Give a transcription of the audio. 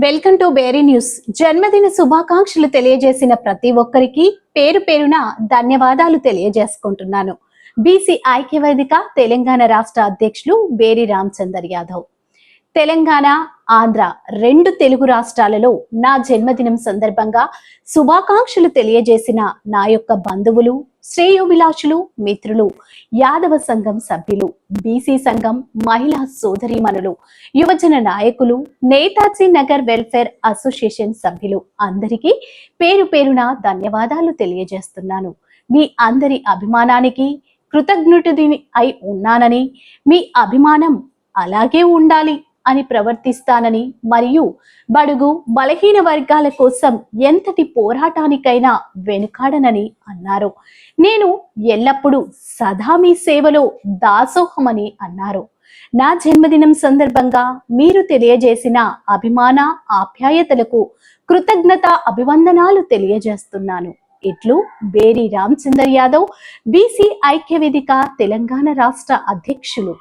Welcome to బేరీ news. జన్మదిన శుభాకాంక్షలు తెలియజేసిన ప్రతి ఒక్కరికి పేరు పేరున ధన్యవాదాలు తెలియజేసుకుంటున్నాను. బీసీ ఐక్యవేదిక తెలంగాణ రాష్ట్ర అధ్యక్షులు బేరీ రామచందర్ యాదవ్. తెలంగాణ, ఆంధ్ర రెండు తెలుగు రాష్ట్రాలలో నా జన్మదినం సందర్భంగా శుభాకాంక్షలు తెలియజేసిన నా యొక్క బంధువులు, శ్రేయోభిలాషులు, మిత్రులు, యాదవ సంఘం సభ్యులు, బీసీ సంఘం మహిళా సోదరీమణులు, యువజన నాయకులు, నేతాజీ నగర్ వెల్ఫేర్ అసోసియేషన్ సభ్యులు అందరికీ పేరు పేరున ధన్యవాదాలు తెలియజేస్తున్నాను. మీ అందరి అభిమానానికి కృతజ్ఞుడిని అయి ఉన్నానని, మీ అభిమానం అలాగే ఉండాలి అని ప్రవర్తిస్తానని, మరియు బడుగు బలహీన వర్గాల కోసం ఎంతటి పోరాటానికైనా వెనుకాడనని అన్నారు. నేను ఎల్లప్పుడూ సదా మీ సేవలో దాసోహమని అన్నారు. నా జన్మదినం సందర్భంగా మీరు తెలియజేసిన అభిమాన ఆప్యాయతలకు కృతజ్ఞత అభివందనాలు తెలియజేస్తున్నాను. ఇట్లు బేరీ రామచందర్ యాదవ్, బీసీ ఐక్యవేదిక తెలంగాణ రాష్ట్ర అధ్యక్షులు.